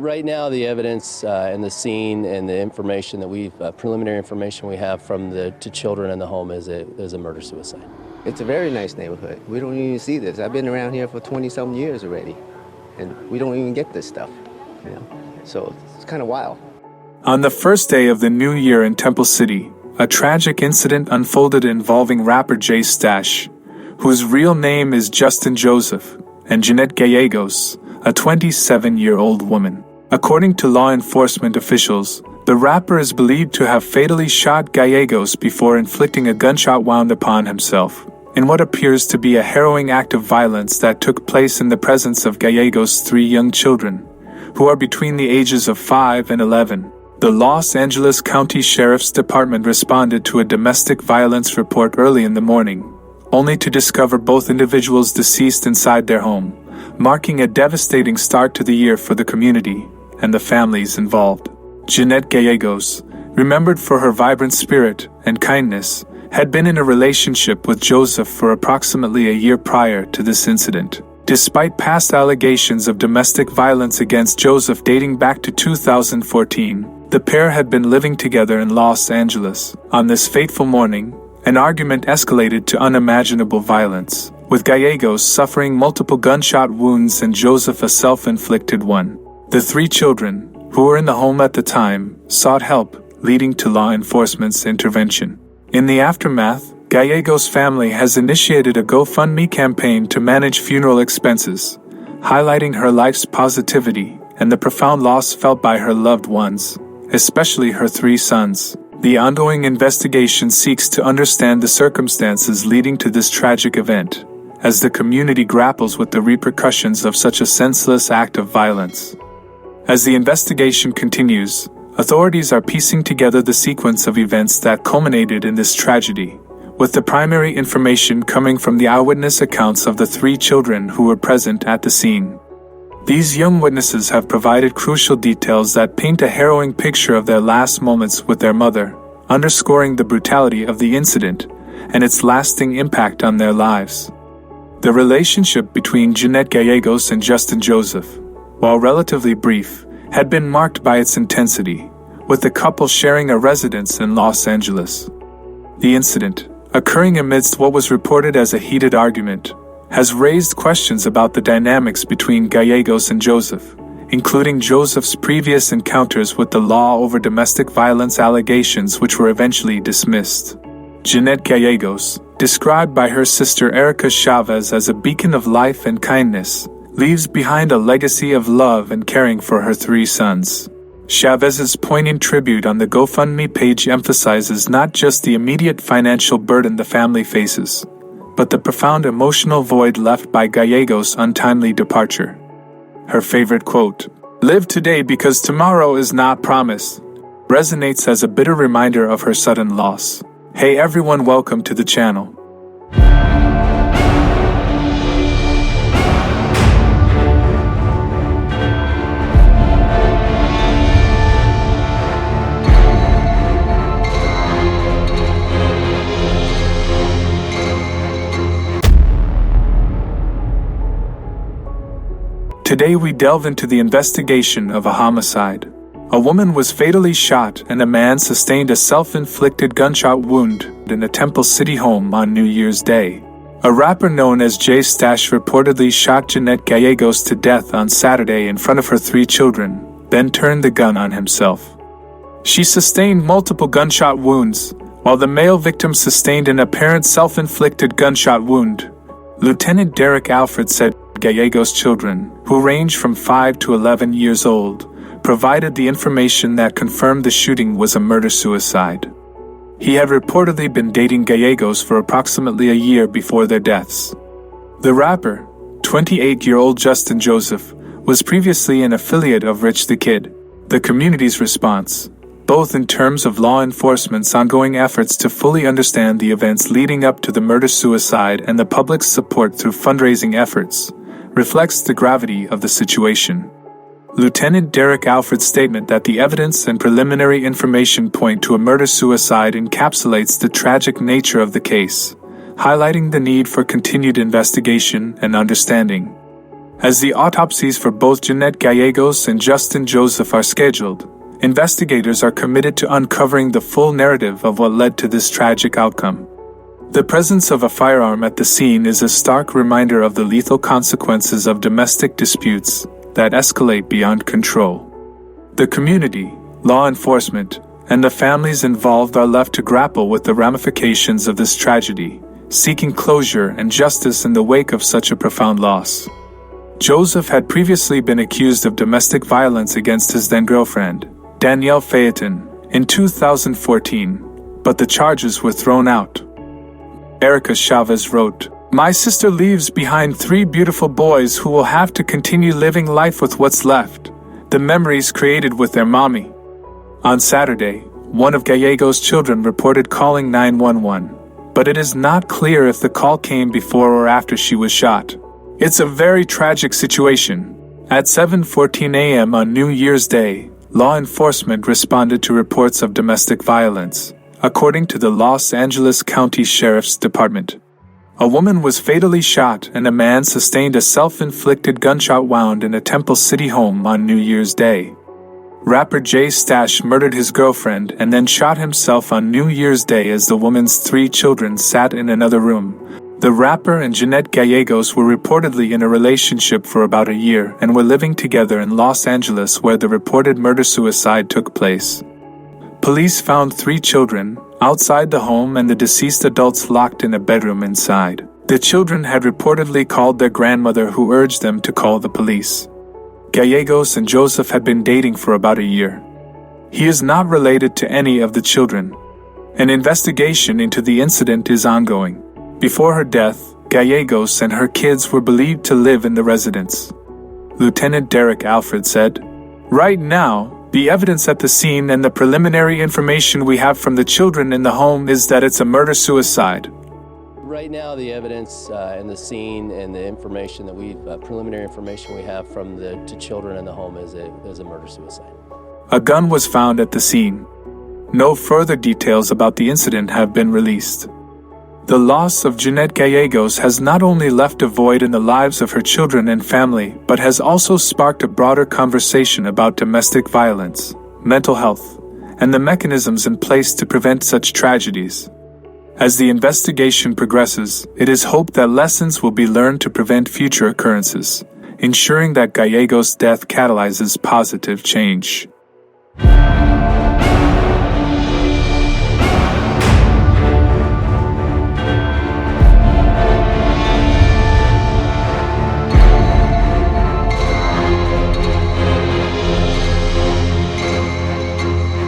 Right now, the evidence and the scene and the information that preliminary information we have from the two children in the home is a murder-suicide. It's a very nice neighborhood. We don't even see this. I've been around here for 20-some years already, and we don't even get this stuff, So it's kind of wild. On the first day of the new year in Temple City, a tragic incident unfolded involving rapper Jay Stash, whose real name is Justin Joseph, and Jeanette Gallegos, a 27-year-old woman. According to law enforcement officials, the rapper is believed to have fatally shot Gallegos before inflicting a gunshot wound upon himself, in what appears to be a harrowing act of violence that took place in the presence of Gallegos' 3 young children, who are between the ages of 5 and 11. The Los Angeles County Sheriff's Department responded to a domestic violence report early in the morning, only to discover both individuals deceased inside their home, marking a devastating start to the year for the community and the families involved. Jeanette Gallegos, remembered for her vibrant spirit and kindness, had been in a relationship with Joseph for approximately a year prior to this incident. Despite past allegations of domestic violence against Joseph dating back to 2014, the pair had been living together in Los Angeles. On this fateful morning, an argument escalated to unimaginable violence, with Gallegos suffering multiple gunshot wounds and Joseph a self-inflicted one. The 3 children, who were in the home at the time, sought help, leading to law enforcement's intervention. In the aftermath, Gallegos' family has initiated a GoFundMe campaign to manage funeral expenses, highlighting her life's positivity and the profound loss felt by her loved ones, especially her 3 sons. The ongoing investigation seeks to understand the circumstances leading to this tragic event, as the community grapples with the repercussions of such a senseless act of violence. As the investigation continues, authorities are piecing together the sequence of events that culminated in this tragedy, with the primary information coming from the eyewitness accounts of the 3 children who were present at the scene. These young witnesses have provided crucial details that paint a harrowing picture of their last moments with their mother, underscoring the brutality of the incident and its lasting impact on their lives. The relationship between Jeanette Gallegos and Justin Joseph, while relatively brief, had been marked by its intensity, with the couple sharing a residence in Los Angeles. The incident, occurring amidst what was reported as a heated argument, has raised questions about the dynamics between Gallegos and Joseph, including Joseph's previous encounters with the law over domestic violence allegations which were eventually dismissed. Jeanette Gallegos, described by her sister Erica Chavez as a beacon of life and kindness, leaves behind a legacy of love and caring for her 3 sons. Chavez's poignant tribute on the GoFundMe page emphasizes not just the immediate financial burden the family faces, but the profound emotional void left by Gallegos' untimely departure. Her favorite quote, "Live today because tomorrow is not promised," resonates as a bitter reminder of her sudden loss. Hey everyone, welcome to the channel. Today we delve into the investigation of a homicide. A woman was fatally shot and a man sustained a self-inflicted gunshot wound in a Temple City home on New Year's Day. A rapper known as Jay Stash reportedly shot Jeanette Gallegos to death on Saturday in front of her 3 children, then turned the gun on himself. She sustained multiple gunshot wounds, while the male victim sustained an apparent self-inflicted gunshot wound. Lieutenant Derek Alfred said Gallegos' children, who range from 5 to 11 years old, provided the information that confirmed the shooting was a murder-suicide. He had reportedly been dating Gallegos for approximately a year before their deaths. The rapper, 28-year-old Justin Joseph, was previously an affiliate of Rich the Kid. The community's response, both in terms of law enforcement's ongoing efforts to fully understand the events leading up to the murder-suicide and the public's support through fundraising efforts, reflects the gravity of the situation. Lieutenant Derek Alfred's statement that the evidence and preliminary information point to a murder-suicide encapsulates the tragic nature of the case, highlighting the need for continued investigation and understanding. As the autopsies for both Jeanette Gallegos and Justin Joseph are scheduled, investigators are committed to uncovering the full narrative of what led to this tragic outcome. The presence of a firearm at the scene is a stark reminder of the lethal consequences of domestic disputes that escalate beyond control. The community, law enforcement, and the families involved are left to grapple with the ramifications of this tragedy, seeking closure and justice in the wake of such a profound loss. Joseph had previously been accused of domestic violence against his then-girlfriend, Danielle Phaeton, in 2014, but the charges were thrown out. Erica Chavez wrote, "My sister leaves behind 3 beautiful boys who will have to continue living life with what's left, the memories created with their mommy." On Saturday, one of Gallegos' children reported calling 911, but it is not clear if the call came before or after she was shot. It's a very tragic situation. At 7:14 a.m. on New Year's Day, law enforcement responded to reports of domestic violence, according to the Los Angeles County Sheriff's Department. A woman was fatally shot and a man sustained a self-inflicted gunshot wound in a Temple City home on New Year's Day. Rapper Jay Stash murdered his girlfriend and then shot himself on New Year's Day as the woman's 3 children sat in another room. The rapper and Jeanette Gallegos were reportedly in a relationship for about a year and were living together in Los Angeles where the reported murder-suicide took place. Police found 3 children outside the home and the deceased adults locked in a bedroom inside. The children had reportedly called their grandmother, who urged them to call the police. Gallegos and Joseph had been dating for about a year. He is not related to any of the children. An investigation into the incident is ongoing. Before her death, Gallegos and her kids were believed to live in the residence. Lieutenant Derek Alfred said, "Right now, the evidence at the scene and the preliminary information we have from the children in the home is that it's a murder-suicide." Right now, the evidence in the scene and the information that preliminary information we have from the 2 children in the home is a murder-suicide. A gun was found at the scene. No further details about the incident have been released. The loss of Jeanette Gallegos has not only left a void in the lives of her children and family, but has also sparked a broader conversation about domestic violence, mental health, and the mechanisms in place to prevent such tragedies. As the investigation progresses, it is hoped that lessons will be learned to prevent future occurrences, ensuring that Gallegos' death catalyzes positive change.